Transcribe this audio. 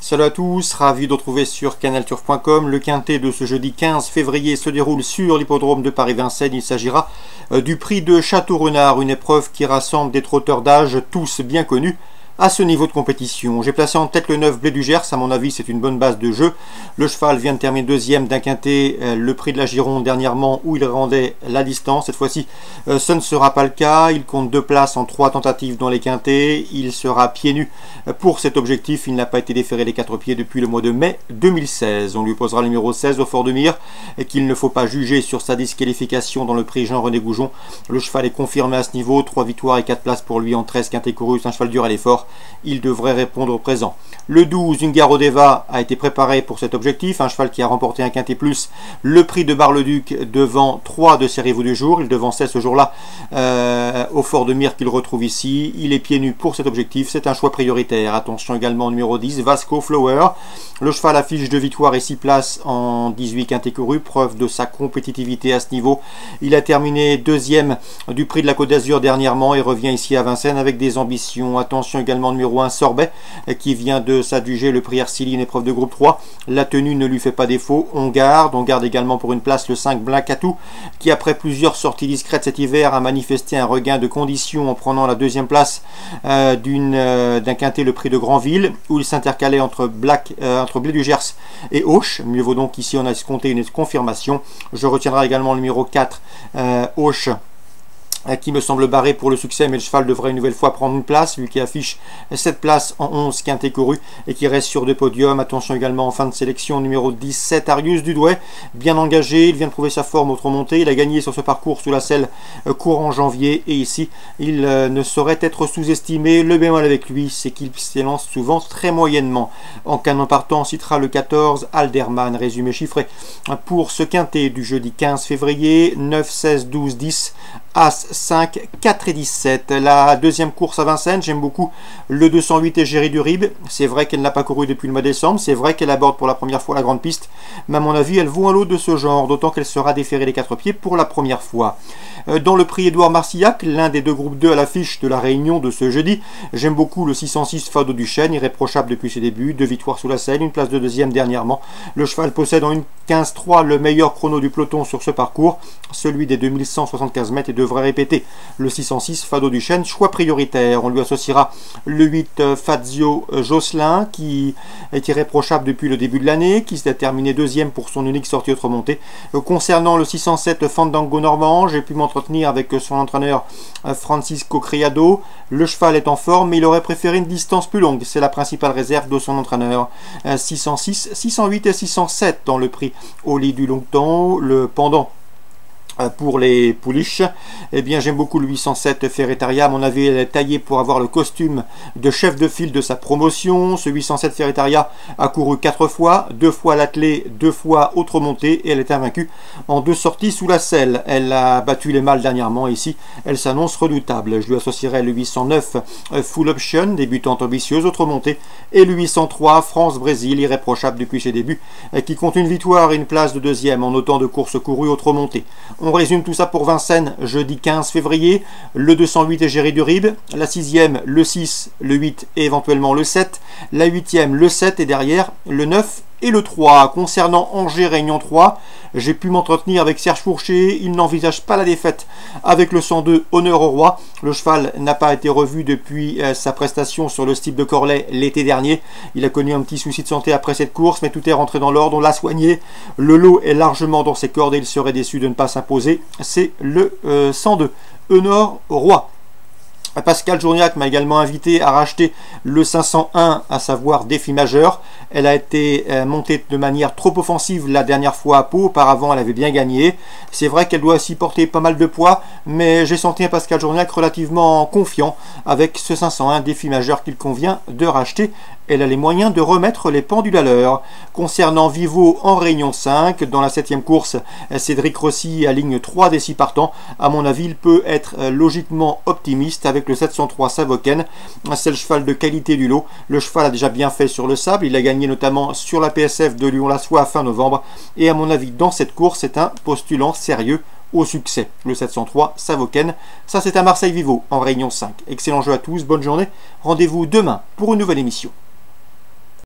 Salut à tous, ravi de retrouver sur canalturf.com. Le quintet de ce jeudi 15 février se déroule sur l'hippodrome de Paris-Vincennes. Il s'agira du prix de Château-Renard, une épreuve qui rassemble des trotteurs d'âge tous bien connus à ce niveau de compétition. J'ai placé en tête le 9 Blé du Gers, à mon avis c'est une bonne base de jeu. Le cheval vient de terminer deuxième d'un quintet, le prix de la Gironde dernièrement où il rendait la distance. Cette fois-ci ce ne sera pas le cas, il compte 2 places en 3 tentatives dans les quintets. Il sera pieds nus pour cet objectif, il n'a pas été déféré les 4 pieds depuis le mois de mai 2016. On lui posera le numéro 16 au Fort de Mire et qu'il ne faut pas juger sur sa disqualification dans le prix Jean-René Goujon. Le cheval est confirmé à ce niveau, 3 victoires et 4 places pour lui en 13 quintets courus, un cheval dur à l'effort. Il devrait répondre au présent. Le 12, Ungaro Deva, a été préparé pour cet objectif. Un cheval qui a remporté un quintet plus le prix de Bar-le-Duc devant 3 de ses rivaux du jour. Il devançait ce jour-là au Fort de Mire qu'il retrouve ici. Il est pieds nus pour cet objectif. C'est un choix prioritaire. Attention également au numéro 10, Vasco Flower. Le cheval affiche 2 victoires et 6 places en 18 quintets courus. Preuve de sa compétitivité à ce niveau. Il a terminé deuxième du prix de la Côte d'Azur dernièrement et revient ici à Vincennes avec des ambitions. Attention également au numéro 1, Sorbet, qui vient de s'adjuger le prix Ercilly, une épreuve de groupe 3. La tenue ne lui fait pas défaut. On garde également pour une place le 5 Blackatou, qui après plusieurs sorties discrètes cet hiver a manifesté un regain de conditions en prenant la deuxième place d'un quintet, le prix de Granville, où il s'intercalait entre Blé du Gers et Auch. Mieux vaut donc ici on a escompté une confirmation. Je retiendrai également le numéro 4, Auch, qui me semble barré pour le succès, mais le cheval devrait une nouvelle fois prendre une place, lui qui affiche 7 places en 11 quintés courus et qui reste sur 2 podiums. Attention également en fin de sélection, numéro 17, Arius Dudouet, bien engagé, il vient de prouver sa forme autre montée, il a gagné sur ce parcours sous la selle courant janvier, et ici il ne saurait être sous-estimé. Le bémol avec lui, c'est qu'il s'élance souvent très moyennement. En canon partant, on citera le 14, Alderman. Résumé chiffré pour ce quintet du jeudi 15 février, 9, 16, 12, 10, As, 5, 4 et 17. La deuxième course à Vincennes, j'aime beaucoup le 208 Égérie du Rib. C'est vrai qu'elle n'a pas couru depuis le mois de décembre, c'est vrai qu'elle aborde pour la première fois la grande piste, mais à mon avis elle vaut un lot de ce genre, d'autant qu'elle sera déférée les 4 pieds pour la première fois. Dans le prix Édouard Marcillac, l'un des deux groupes 2 à l'affiche de la réunion de ce jeudi, j'aime beaucoup le 606 Fado Duchesne, irréprochable depuis ses débuts, 2 victoires sous la selle, une place de deuxième dernièrement. Le cheval possède en une 15-3 le meilleur chrono du peloton sur ce parcours, celui des 2175 mètres, et devrait répéter le 606 Fado Duchesne, choix prioritaire. On lui associera le 8 Fazio Josselin, qui est irréprochable depuis le début de l'année, qui s'est terminé deuxième pour son unique sortie autre montée. Concernant le 607 Fandango Normand, j'ai pu m'entretenir avec son entraîneur Francisco Criado. Le cheval est en forme, mais il aurait préféré une distance plus longue. C'est la principale réserve de son entraîneur. 606, 608 et 607 dans le prix au lit du Longtemps, le pendant pour les pouliches. Eh bien j'aime beaucoup le 807 Ferretaria. À mon avis elle est taillée pour avoir le costume de chef de file de sa promotion. Ce 807 Ferretaria a couru 4 fois, 2 fois l'attelé, 2 fois autre montée, et elle est invaincue en 2 sorties sous la selle. Elle a battu les mâles dernièrement, ici elle s'annonce redoutable. Je lui associerai le 809 Full Option, débutante ambitieuse, autre montée, et le 803 France-Brésil, irréprochable depuis ses débuts, qui compte une victoire et une place de deuxième en autant de courses courues, autre montée. On résume tout ça pour Vincennes, jeudi 15 février, le 208 Égérie du Rib, la 6e, le 6, le 8 et éventuellement le 7, la 8e, le 7 et derrière le 9 et le 3. Concernant Angers Réunion 3, j'ai pu m'entretenir avec Serge Fourcher, il n'envisage pas la défaite avec le 102 Honneur au Roi. Le cheval n'a pas été revu depuis sa prestation sur le steeple de Corlay l'été dernier. Il a connu un petit souci de santé après cette course, mais tout est rentré dans l'ordre, on l'a soigné. Le lot est largement dans ses cordes et il serait déçu de ne pas s'imposer. C'est le 102 Honneur au Roi. Pascal Journiac m'a également invité à racheter le 501, à savoir Défi Majeur. Elle a été montée de manière trop offensive la dernière fois à Pau. Auparavant, elle avait bien gagné. C'est vrai qu'elle doit aussi porter pas mal de poids, mais j'ai senti un Pascal Journiac relativement confiant avec ce 501 Défi Majeur qu'il convient de racheter. Elle a les moyens de remettre les pendules à l'heure. Concernant Vivo en Réunion 5, dans la 7e course, Cédric Rossi aligne 3 des 6 partants. À mon avis, il peut être logiquement optimiste avec le 703 Savoken. C'est le cheval de qualité du lot. Le cheval a déjà bien fait sur le sable. Il a gagné notamment sur la PSF de Lyon-la-Soie fin novembre. Et à mon avis, dans cette course, c'est un postulant sérieux au succès. Le 703 Savoken, ça c'est à Marseille Vivo en Réunion 5. Excellent jeu à tous, bonne journée. Rendez-vous demain pour une nouvelle émission.